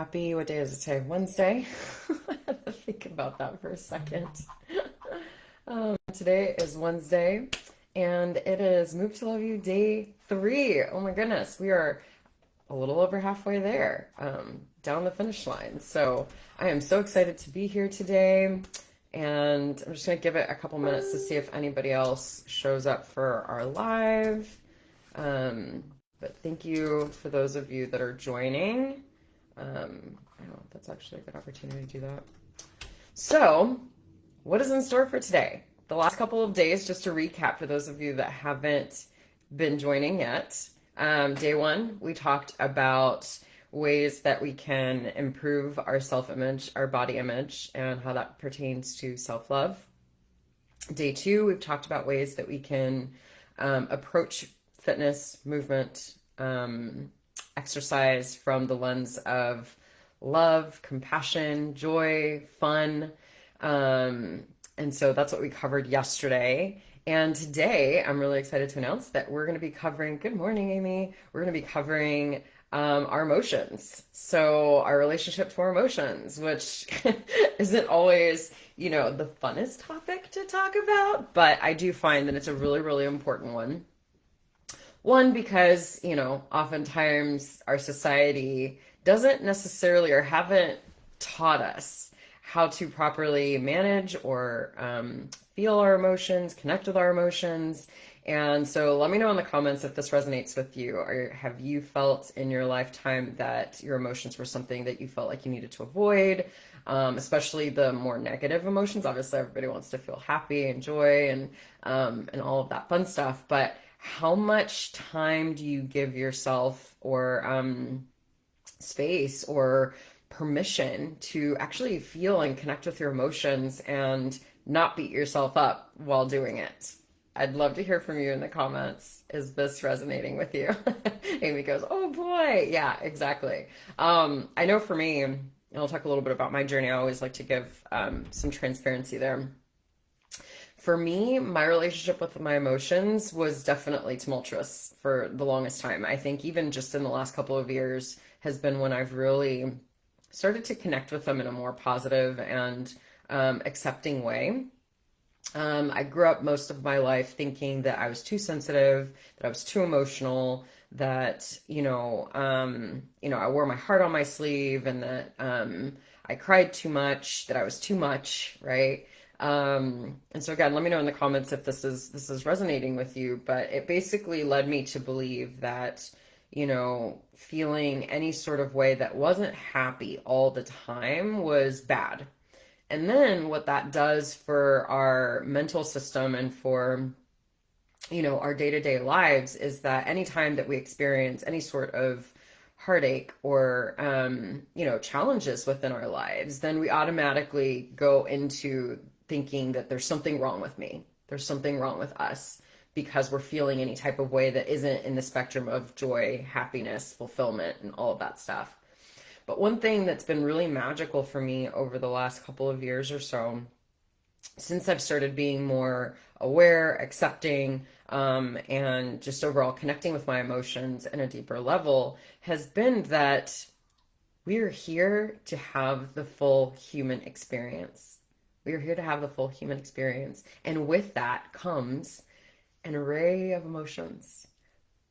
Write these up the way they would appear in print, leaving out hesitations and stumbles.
Happy, what day is it today? Wednesday. I had to think about that for a second. Today is Wednesday, and it is Move to Love You day 3. Oh my goodness, we are a little over halfway there, down the finish line. So I am so excited to be here today, and I'm just going to give it a couple minutes to see if anybody else shows up for our live. But thank you for those of you that are joining. I know that's actually a good opportunity to do that. So, what is in store for today? The last couple of days, just to recap for those of you that haven't been joining yet. Day 1, we talked about ways that we can improve our self-image, our body image, and how that pertains to self-love. Day 2, we've talked about ways that we can approach fitness, movement, exercise from the lens of love, compassion, joy, fun. And so that's what we covered yesterday. And today, I'm really excited to announce that we're going to be covering, good morning, Amy. We're going to be covering our emotions. So our relationship to our emotions, which isn't always, the funnest topic to talk about, but I do find that it's a really, really important one. One, because, oftentimes our society doesn't necessarily or haven't taught us how to properly manage or feel our emotions, connect with our emotions. And so let me know in the comments if this resonates with you, or have you felt in your lifetime that your emotions were something that you felt like you needed to avoid, especially the more negative emotions. Obviously, everybody wants to feel happy and joy and all of that fun stuff, but how much time do you give yourself or space or permission to actually feel and connect with your emotions and not beat yourself up while doing it? I'd love to hear from you in the comments. Is this resonating with you? Amy goes, oh boy. Yeah, exactly. I know for me, and I'll talk a little bit about my journey. I always like to give some transparency there. For me, my relationship with my emotions was definitely tumultuous for the longest time. I think even just in the last couple of years has been when I've really started to connect with them in a more positive and accepting way. I grew up most of my life thinking that I was too sensitive, that I was too emotional, that, I wore my heart on my sleeve, and that I cried too much, that I was too much, right? And so again, let me know in the comments if this is resonating with you, but it basically led me to believe that, feeling any sort of way that wasn't happy all the time was bad. And then what that does for our mental system and for, our day-to-day lives is that anytime that we experience any sort of heartache or, challenges within our lives, then we automatically go into thinking that there's something wrong with me. There's something wrong with us because we're feeling any type of way that isn't in the spectrum of joy, happiness, fulfillment, and all of that stuff. But one thing that's been really magical for me over the last couple of years or so, since I've started being more aware, accepting, and just overall connecting with my emotions in a deeper level, has been that we're here to have the full human experience. We are here to have the full human experience. And with that comes an array of emotions,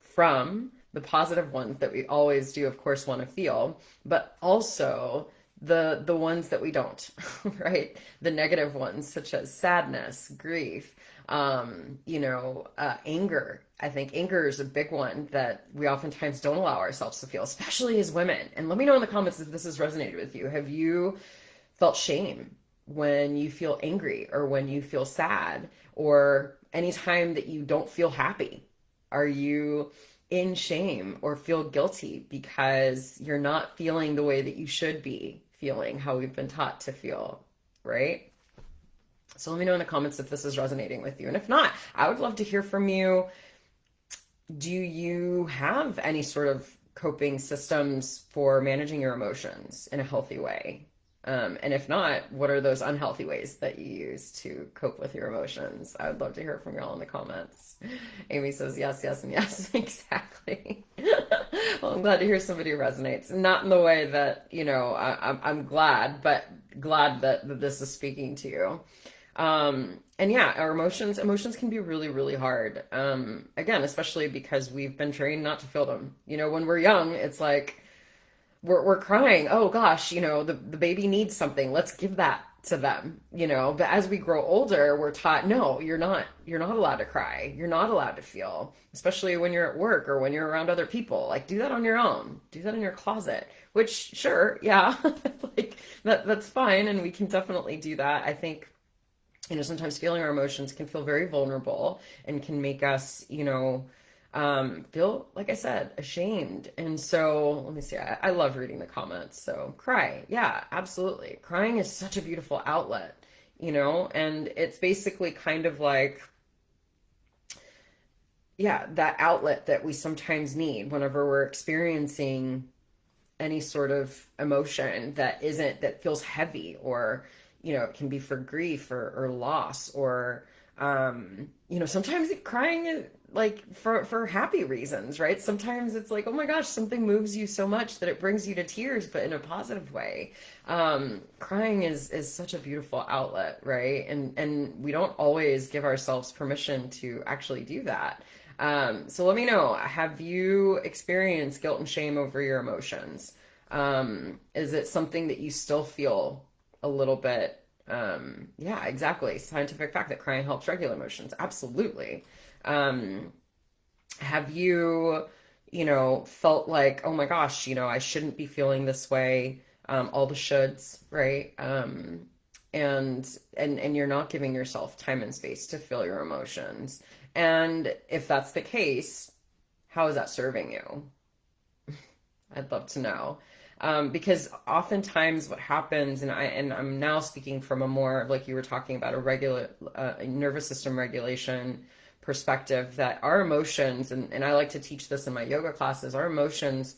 from the positive ones that we always do, of course, want to feel, but also the ones that we don't, right? The negative ones, such as sadness, grief, anger. I think anger is a big one that we oftentimes don't allow ourselves to feel, especially as women. And let me know in the comments if this has resonated with you. Have you felt shame when you feel angry or when you feel sad or anytime that you don't feel happy? Are you in shame or feel guilty because you're not feeling the way that you should be feeling, how we've been taught to feel, right? So let me know in the comments if this is resonating with you. And if not, I would love to hear from you. Do you have any sort of coping systems for managing your emotions in a healthy way? And if not, what are those unhealthy ways that you use to cope with your emotions? I would love to hear from y'all in the comments. Amy says yes, yes, and yes. Exactly. Well, I'm glad to hear somebody resonates. Not in the way that, I'm glad, but glad that this is speaking to you. And yeah, our emotions can be really, really hard. Again, especially because we've been trained not to feel them. When we're young, it's like we're crying. Oh gosh, the baby needs something. Let's give that to them, But as we grow older, we're taught, no, you're not allowed to cry. You're not allowed to feel, especially when you're at work or when you're around other people. Like, do that on your own. Do that in your closet. Which, sure, yeah, like that's fine, and we can definitely do that. I think sometimes feeling our emotions can feel very vulnerable and can make us, feel, like I said, ashamed. And so let me see, I love reading the comments. So cry. Yeah, absolutely. Crying is such a beautiful outlet, and it's basically kind of like, yeah, that outlet that we sometimes need whenever we're experiencing any sort of emotion that feels heavy, or it can be for grief or loss, or sometimes crying is like for happy reasons, right? Sometimes it's like, oh my gosh, something moves you so much that it brings you to tears, but in a positive way. Crying is such a beautiful outlet, right? And we don't always give ourselves permission to actually do that. So let me know, have you experienced guilt and shame over your emotions? Is it something that you still feel a little bit? Yeah, exactly. Scientific fact that crying helps regulate emotions. Absolutely. Have you, felt like, oh my gosh, I shouldn't be feeling this way? All the shoulds, right? And you're not giving yourself time and space to feel your emotions. And if that's the case, how is that serving you? I'd love to know. Because oftentimes what happens, and I'm now speaking from a more, like you were talking about, a regular nervous system regulation perspective, that our emotions, and I like to teach this in my yoga classes, our emotions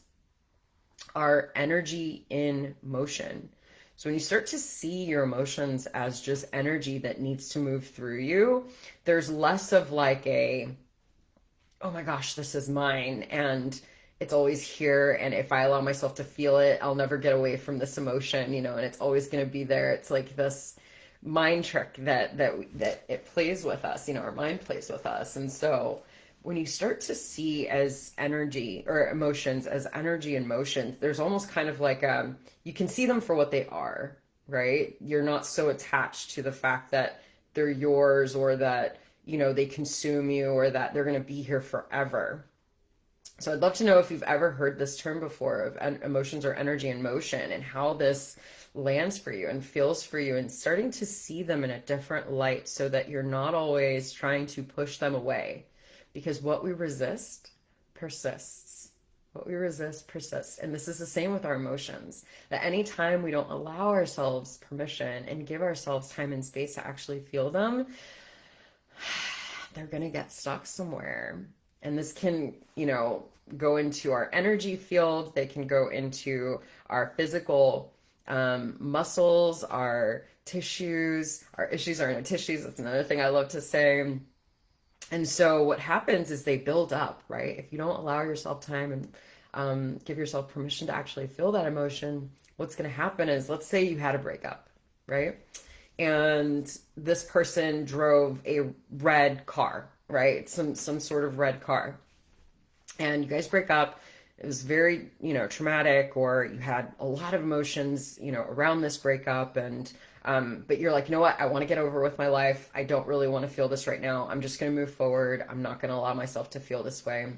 are energy in motion. So when you start to see your emotions as just energy that needs to move through you, there's less of like oh my gosh, this is mine, and it's always here, and if I allow myself to feel it, I'll never get away from this emotion, and it's always going to be there. It's like this mind trick that it plays with us, our mind plays with us. And so when you start to see as energy, or emotions as energy and motion, there's almost kind of like you can see them for what they are, right? You're not so attached to the fact that they're yours, or that they consume you, or that they're going to be here forever. So I'd love to know if you've ever heard this term before, of emotions or energy in motion, and how this lands for you and feels for you, and starting to see them in a different light, so that you're not always trying to push them away. Because what we resist persists. What we resist persists. And this is the same with our emotions, that anytime we don't allow ourselves permission and give ourselves time and space to actually feel them, they're going to get stuck somewhere. And this can, go into our energy field. They can go into our physical muscles, our tissues. Our issues are in our tissues. That's another thing I love to say. And so what happens is they build up, right? If you don't allow yourself time and give yourself permission to actually feel that emotion, what's going to happen is, let's say you had a breakup, right? And this person drove a red car, right? Some sort of red car. And you guys break up. It was very, traumatic, or you had a lot of emotions, around this breakup. And, but you're like, you know what? I want to get over with my life. I don't really want to feel this right now. I'm just going to move forward. I'm not going to allow myself to feel this way.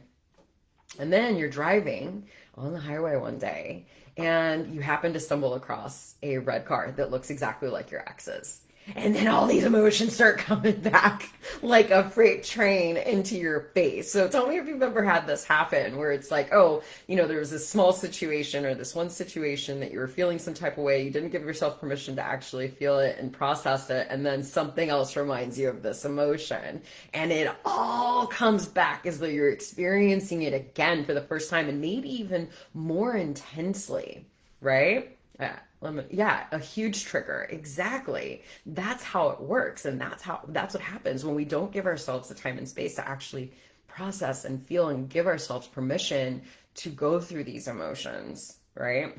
And then you're driving on the highway one day, and you happen to stumble across a red car that looks exactly like your ex's. And then all these emotions start coming back like a freight train into your face. So tell me if you've ever had this happen, where it's like, oh, there was this small situation, or this one situation that you were feeling some type of way. You didn't give yourself permission to actually feel it and process it. And then something else reminds you of this emotion. And it all comes back as though you're experiencing it again for the first time, and maybe even more intensely, right? Yeah, a huge trigger. Exactly. That's how it works. And that's what happens when we don't give ourselves the time and space to actually process and feel and give ourselves permission to go through these emotions, right?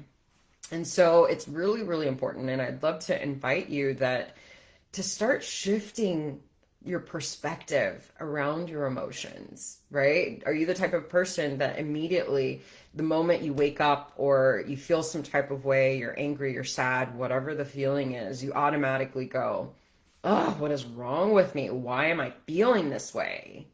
And so it's really, really important. And I'd love to invite you to start shifting your perspective around your emotions, right? Are you the type of person that immediately, the moment you wake up or you feel some type of way, you're angry, you're sad, whatever the feeling is, you automatically go, oh, what is wrong with me? Why am I feeling this way?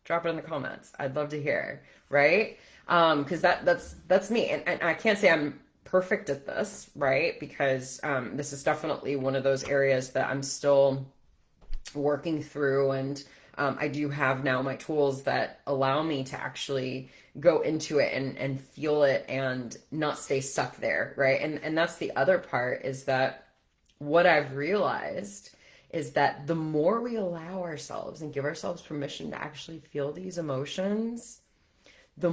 Drop it in the comments. I'd love to hear, right? Because that's me. And I can't say I'm perfect at this, right? Because this is definitely one of those areas that I'm still working through, and I do have now my tools that allow me to actually go into it and feel it and not stay stuck there, right? And that's the other part, is that what I've realized is that the more we allow ourselves and give ourselves permission to actually feel these emotions, the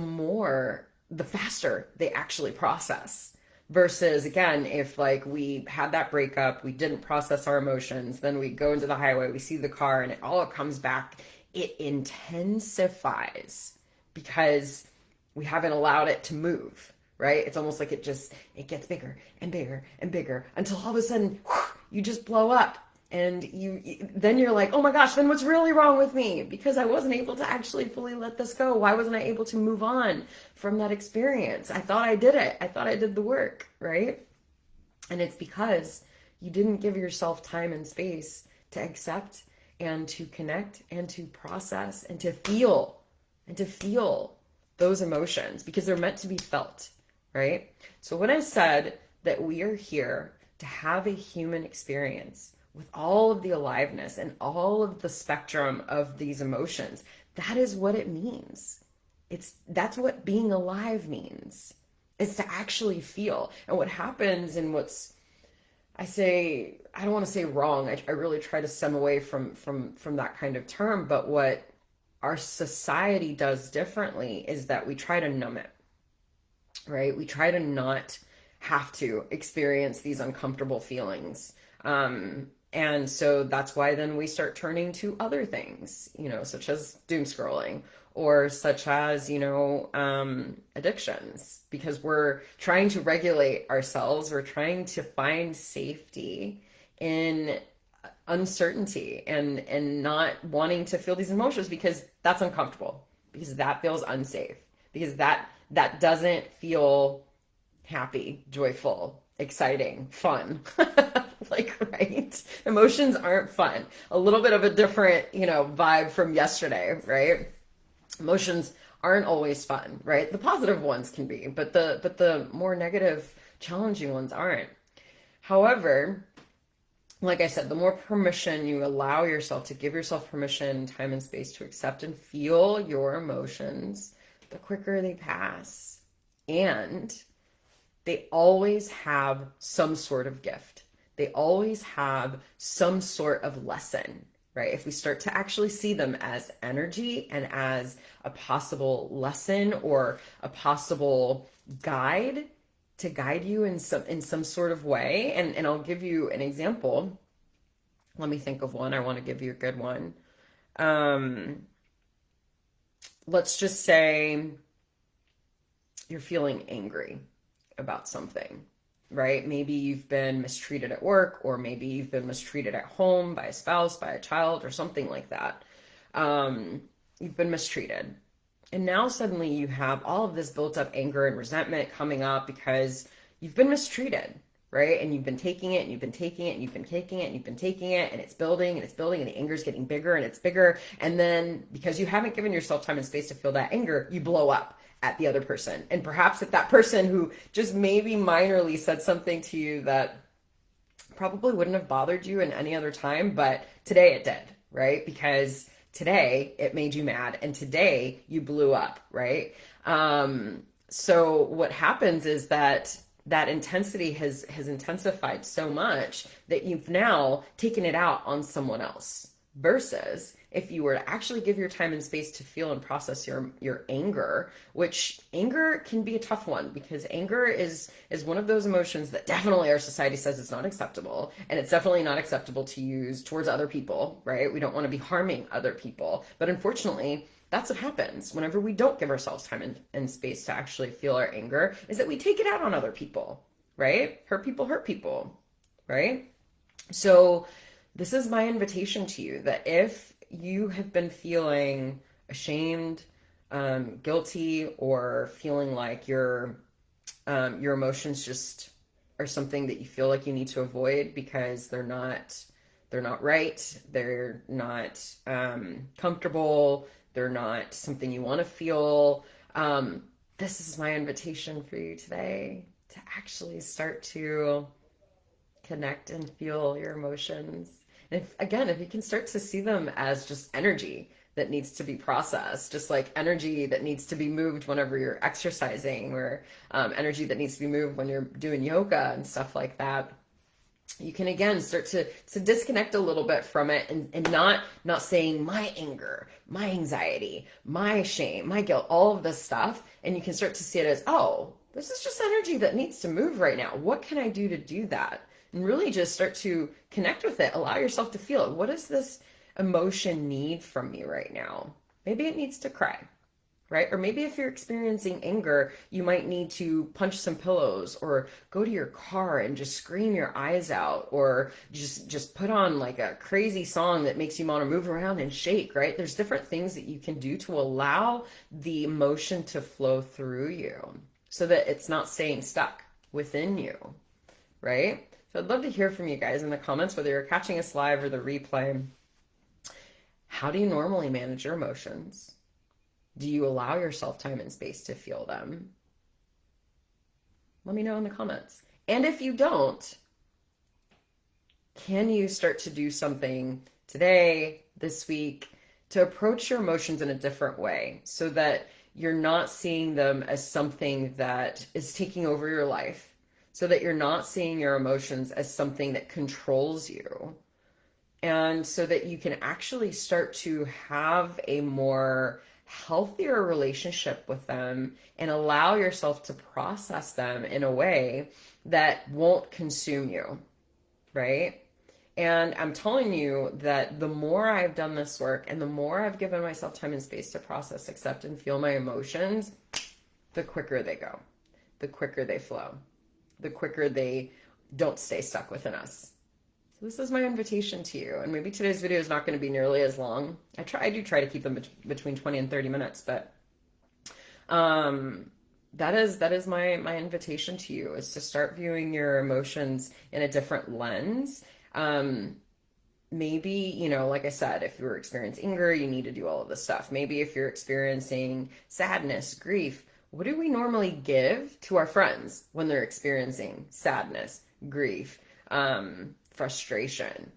faster they actually process. Versus, again, if like we had that breakup, we didn't process our emotions, then we go into the highway, we see the car, and it all comes back. It intensifies because we haven't allowed it to move, right? It's almost like it gets bigger and bigger and bigger until all of a sudden, you just blow up. And then you're like, oh my gosh, then what's really wrong with me? Because I wasn't able to actually fully let this go. Why wasn't I able to move on from that experience? I thought I did it. I thought I did the work, right? And it's because you didn't give yourself time and space to accept and to connect and to process and to feel those emotions, because they're meant to be felt, right? So when I said that we are here to have a human experience with all of the aliveness and all of the spectrum of these emotions, that is what it means. That's what being alive means. It's to actually feel. And what happens, and I don't want to say wrong. I really try to stem away from that kind of term, but what our society does differently is that we try to numb it, right? We try to not have to experience these uncomfortable feelings. And so that's why then we start turning to other things, such as doom scrolling, or such as, addictions, because we're trying to regulate ourselves. We're trying to find safety in uncertainty and not wanting to feel these emotions, because that's uncomfortable, because that feels unsafe, because that doesn't feel happy, joyful, exciting, fun. Like, right? Emotions aren't fun. A little bit of a different, vibe from yesterday, right? Emotions aren't always fun, right? The positive ones can be, but the more negative, challenging ones aren't. However, like I said, the more permission you allow yourself, to give yourself permission, time and space to accept and feel your emotions, the quicker they pass. And they always have some sort of gift. They always have some sort of lesson, right? If we start to actually see them as energy and as a possible lesson or a possible guide to guide you in some sort of way. And I'll give you an example. Let me think of one. I want to give you a good one. Let's just say you're feeling angry about something, right? Maybe you've been mistreated at work, or maybe you've been mistreated at home by a spouse, by a child, or something like that. You've been mistreated. And now suddenly you have all of this built up anger and resentment coming up because you've been mistreated, right? And you've been taking it, and you've been taking it, and you've been taking it, and you've been taking it, and it's building, and it's building, and the anger is getting bigger, and it's bigger. And then because you haven't given yourself time and space to feel that anger, you blow up at the other person. And perhaps at that person who just maybe minorly said something to you that probably wouldn't have bothered you in any other time, but today it did, right? Because today it made you mad, and today you blew up, right? So what happens is that intensity has intensified so much that you've now taken it out on someone else. Versus if you were to actually give your time and space to feel and process your anger, which anger can be a tough one because anger is one of those emotions that definitely our society says it's not acceptable, and it's definitely not acceptable to use towards other people, right? We don't want to be harming other people, but unfortunately that's what happens whenever we don't give ourselves time and space to actually feel our anger, is that we take it out on other people, right? Hurt people, right? So this is my invitation to you, that if you have been feeling ashamed, guilty, or feeling like your emotions just are something that you feel like you need to avoid because they're not right, they're not comfortable, they're not something you want to feel, this is my invitation for you today to actually start to connect and feel your emotions. And if you can start to see them as just energy that needs to be processed, just like energy that needs to be moved whenever you're exercising, or energy that needs to be moved when you're doing yoga and stuff like that, you can again start to disconnect a little bit from it, and not saying my anger, my anxiety, my shame, my guilt, all of this stuff. And you can start to see it as, oh, this is just energy that needs to move right now. What can I do to do that? And really just start to connect with it. Allow yourself to feel it. What does this emotion need from me right now? Maybe it needs to cry, right? Or maybe if you're experiencing anger, you might need to punch some pillows, or go to your car and just scream your eyes out, or just put on like a crazy song that makes you want to move around and shake, right? There's different things that you can do to allow the emotion to flow through you so that it's not staying stuck within you, right? So I'd love to hear from you guys in the comments, whether you're catching us live or the replay. How do you normally manage your emotions? Do you allow yourself time and space to feel them? Let me know in the comments. And if you don't, can you start to do something today, this week, to approach your emotions in a different way so that you're not seeing them as something that is taking over your life, so that you're not seeing your emotions as something that controls you, and so that you can actually start to have a more healthier relationship with them and allow yourself to process them in a way that won't consume you, right? And I'm telling you that the more I've done this work and the more I've given myself time and space to process, accept, and feel my emotions, the quicker they go, the quicker they flow, the quicker they don't stay stuck within us. So this is my invitation to you. And maybe today's video is not going to be nearly as long. I do try to keep them between 20 and 30 minutes, but that is my invitation to you, is to start viewing your emotions in a different lens. Maybe, like I said, if you're experiencing anger, you need to do all of this stuff. Maybe if you're experiencing sadness, grief, what do we normally give to our friends when they're experiencing sadness, grief, frustration,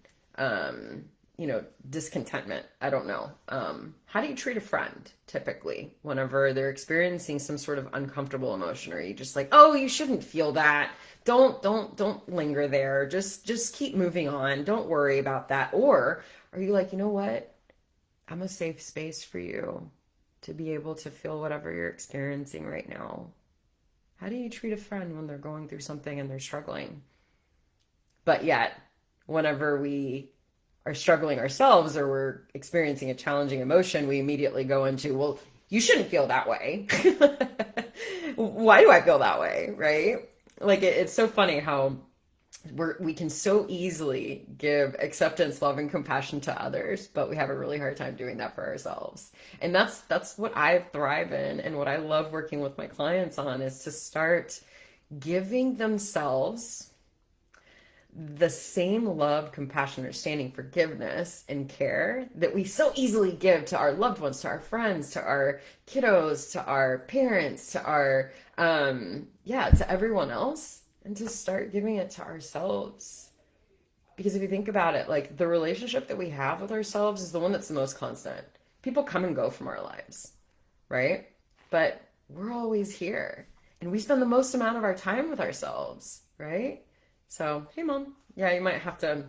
discontentment? I don't know. How do you treat a friend typically whenever they're experiencing some sort of uncomfortable emotion? Are you just like, oh, you shouldn't feel that. Don't linger there. Just keep moving on. Don't worry about that. Or are you like, you know what? I'm a safe space for you to be able to feel whatever you're experiencing right now. How do you treat a friend when they're going through something and they're struggling? But yet, whenever we are struggling ourselves or we're experiencing a challenging emotion, we immediately go into, well, you shouldn't feel that way. Why do I feel that way, right? Like it's so funny how we can so easily give acceptance, love, and compassion to others, but we have a really hard time doing that for ourselves. And that's what I thrive in, and what I love working with my clients on, is to start giving themselves the same love, compassion, understanding, forgiveness, and care that we so easily give to our loved ones, to our friends, to our kiddos, to our parents, to our, to everyone else. And to start giving it to ourselves. Because if you think about it, like the relationship that we have with ourselves is the one that's the most constant. People come and go from our lives, right? But we're always here. And we spend the most amount of our time with ourselves, right? So, hey mom. Yeah, you might have to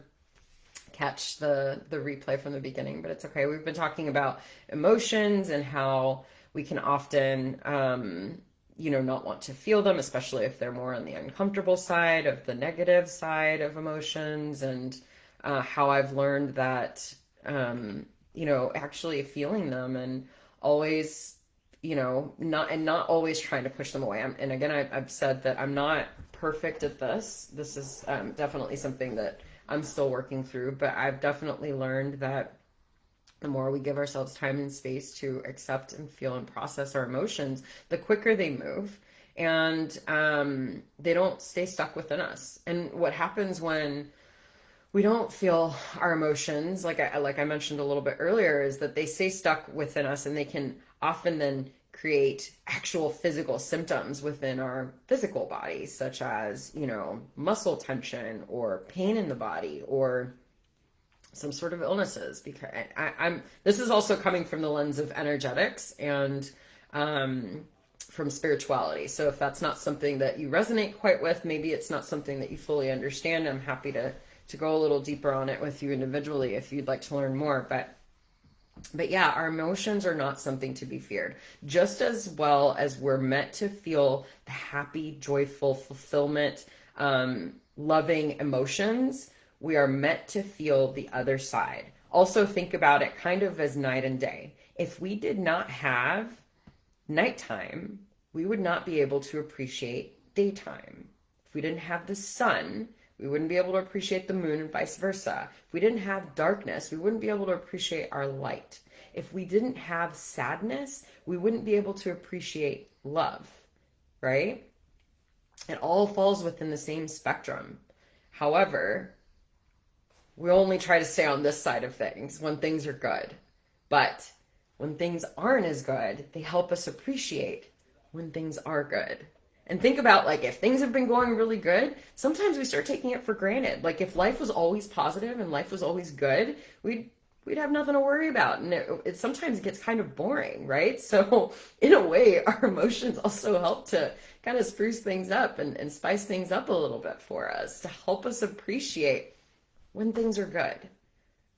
catch the replay from the beginning, but it's okay. We've been talking about emotions and how we can often, not want to feel them, especially if they're more on the uncomfortable side of the negative side of emotions, and how I've learned that, actually feeling them and always, not always trying to push them away. And again, I've said that I'm not perfect at this. This is definitely something that I'm still working through, but I've definitely learned that the more we give ourselves time and space to accept and feel and process our emotions, the quicker they move, and they don't stay stuck within us. And what happens when we don't feel our emotions, like I mentioned a little bit earlier, is that they stay stuck within us, and they can often then create actual physical symptoms within our physical body, such as, muscle tension or pain in the body or some sort of illnesses. Because this is also coming from the lens of energetics and from spirituality. So if that's not something that you resonate quite with, maybe it's not something that you fully understand, I'm happy to go a little deeper on it with you individually if you'd like to learn more. But yeah, our emotions are not something to be feared. Just as well as we're meant to feel the happy, joyful, fulfillment, loving emotions, we are meant to feel the other side. Also think about it kind of as night and day. If we did not have nighttime, we would not be able to appreciate daytime. If we didn't have the sun, we wouldn't be able to appreciate the moon, and vice versa. If we didn't have darkness, we wouldn't be able to appreciate our light. If we didn't have sadness, we wouldn't be able to appreciate love, right? It all falls within the same spectrum. However, we only try to stay on this side of things when things are good. But when things aren't as good, they help us appreciate when things are good. And think about, like, if things have been going really good, sometimes we start taking it for granted. Like, if life was always positive and life was always good, we'd have nothing to worry about. And it sometimes gets kind of boring, right? So in a way, our emotions also help to kind of spruce things up and spice things up a little bit for us, to help us appreciate when things are good,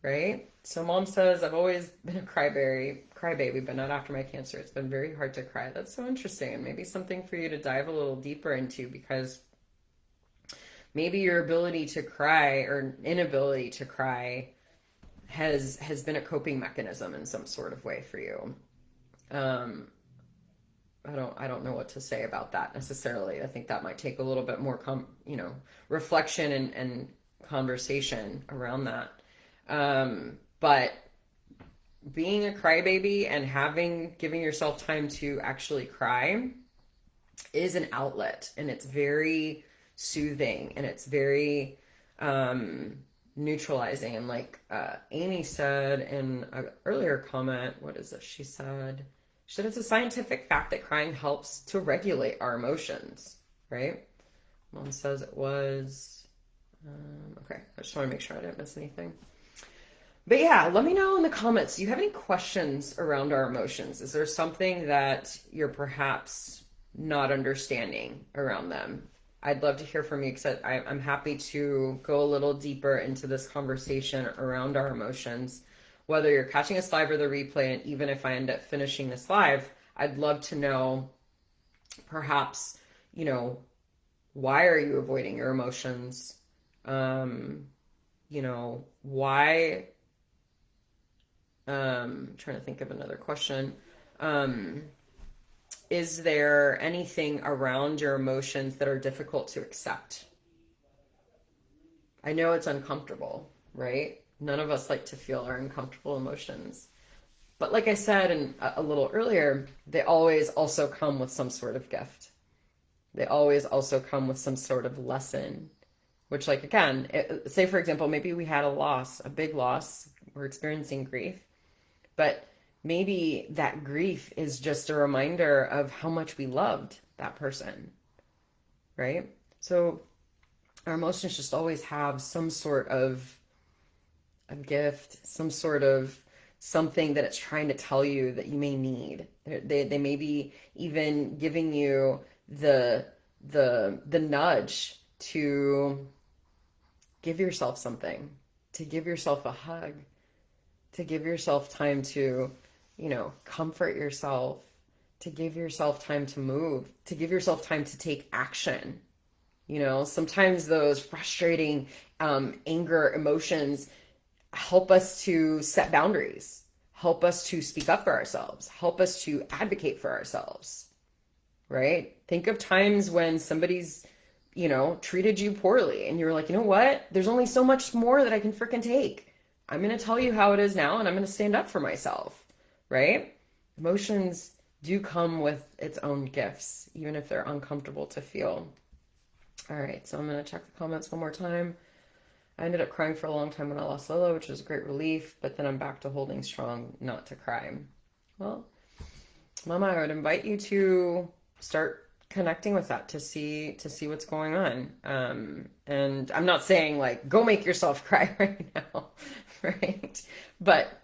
right? So mom says, I've always been a crybaby, but not after my cancer. It's been very hard to cry. That's so interesting, and maybe something for you to dive a little deeper into, because maybe your ability to cry or inability to cry has been a coping mechanism in some sort of way for you. I don't know what to say about that necessarily. I think that might take a little bit more reflection and conversation around that. But being a crybaby and giving yourself time to actually cry is an outlet, and it's very soothing, and it's very neutralizing. And like Amy said in an earlier comment, what is it? She said it's a scientific fact that crying helps to regulate our emotions, right? Mom says it was okay. I just want to make sure I didn't miss anything. But yeah, let me know in the comments, do you have any questions around our emotions? Is there something that you're perhaps not understanding around them? I'd love to hear from you, because I'm happy to go a little deeper into this conversation around our emotions. Whether you're catching us live or the replay, and even if I end up finishing this live, I'd love to know perhaps, why are you avoiding your emotions? Why... trying to think of another question. Is there anything around your emotions that are difficult to accept? I know it's uncomfortable, right? None of us like to feel our uncomfortable emotions. But like I said a little earlier, they always also come with some sort of gift. They always also come with some sort of lesson, which, like, again, say for example, maybe we had a big loss, we're experiencing grief. But maybe that grief is just a reminder of how much we loved that person, right? So our emotions just always have some sort of a gift, some sort of something that it's trying to tell you that you may need. They may be even giving you the nudge to give yourself something, to give yourself a hug, to give yourself time to, comfort yourself, to give yourself time to move, to give yourself time to take action. Sometimes those frustrating anger emotions help us to set boundaries, help us to speak up for ourselves, help us to advocate for ourselves, right? Think of times when somebody's, treated you poorly and you're like, you know what? There's only so much more that I can freaking take. I'm going to tell you how it is now, and I'm going to stand up for myself, right? Emotions do come with its own gifts, even if they're uncomfortable to feel. All right, so I'm going to check the comments one more time. I ended up crying for a long time when I lost Lola, which was a great relief, but then I'm back to holding strong not to cry. Well, Mama, I would invite you to start connecting with that to see what's going on. And I'm not saying like go make yourself cry right now, right? But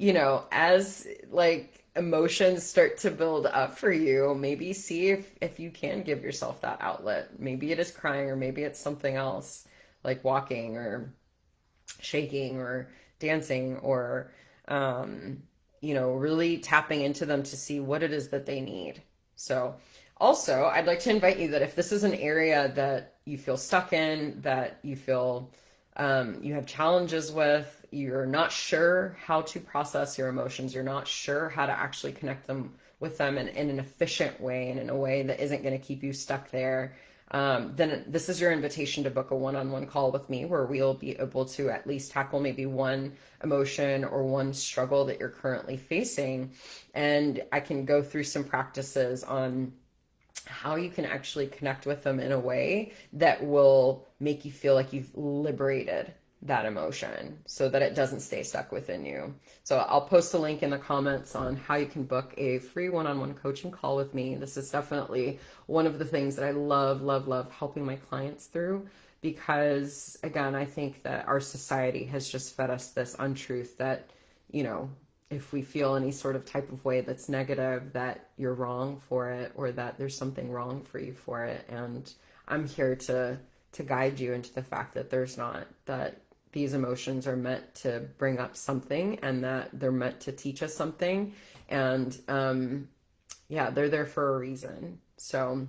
as like emotions start to build up for you, maybe see if you can give yourself that outlet. Maybe it is crying, or maybe it's something else like walking or shaking or dancing, or really tapping into them to see what it is that they need. So also, I'd like to invite you that if this is an area that you feel stuck in, that you feel you have challenges with, you're not sure how to process your emotions, you're not sure how to actually connect them with them in an efficient way and in a way that isn't going to keep you stuck there, then this is your invitation to book a one-on-one call with me, where we'll be able to at least tackle maybe one emotion or one struggle that you're currently facing. And I can go through some practices on how you can actually connect with them in a way that will make you feel like you've liberated that emotion so that it doesn't stay stuck within you. So I'll post a link in the comments on how you can book a free one-on-one coaching call with me. This is definitely one of the things that I love, love, love helping my clients through, because again, I think that our society has just fed us this untruth that, if we feel any sort of type of way that's negative, that you're wrong for it, or that there's something wrong for you for it. And I'm here to guide you into the fact that there's not, that these emotions are meant to bring up something, and that they're meant to teach us something. And they're there for a reason. So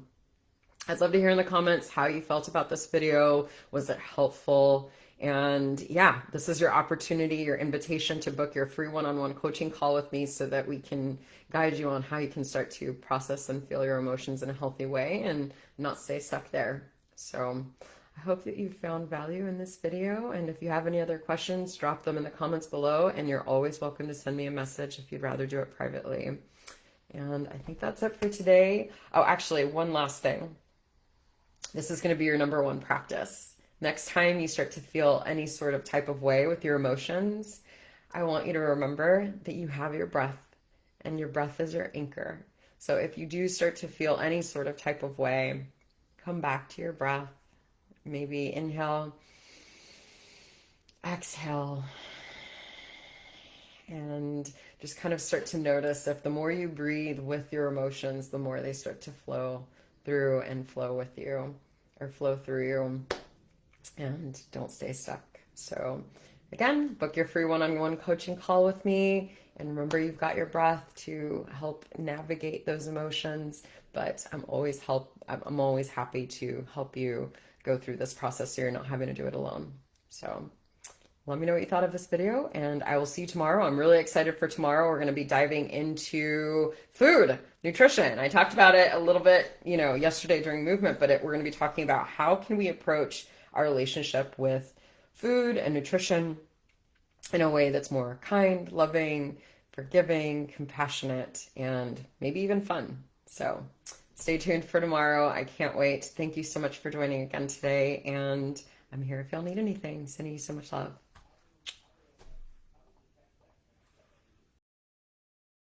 I'd love to hear in the comments how you felt about this video. Was it helpful? And yeah, this is your opportunity, your invitation to book your free one-on-one coaching call with me so that we can guide you on how you can start to process and feel your emotions in a healthy way and not stay stuck there. So I hope that you found value in this video. And if you have any other questions, drop them in the comments below. And you're always welcome to send me a message if you'd rather do it privately. And I think that's it for today. Oh, actually, one last thing. This is going to be your number one practice. Next time you start to feel any sort of type of way with your emotions, I want you to remember that you have your breath, and your breath is your anchor. So if you do start to feel any sort of type of way, come back to your breath. Maybe inhale, exhale, and just kind of start to notice if the more you breathe with your emotions, the more they start to flow through and flow with you, or flow through you. And don't stay stuck. So again, book your free one-on-one coaching call with me. And remember, you've got your breath to help navigate those emotions. But I'm always happy to help you go through this process so you're not having to do it alone. So let me know what you thought of this video, and I will see you tomorrow. I'm really excited for tomorrow. We're going to be diving into food, nutrition. I talked about it a little bit, yesterday during movement, but we're going to be talking about how can we approach our relationship with food and nutrition in a way that's more kind, loving, forgiving, compassionate, and maybe even fun. So stay tuned for tomorrow. I can't wait. Thank you so much for joining again today. And I'm here if y'all need anything. Sending you so much love.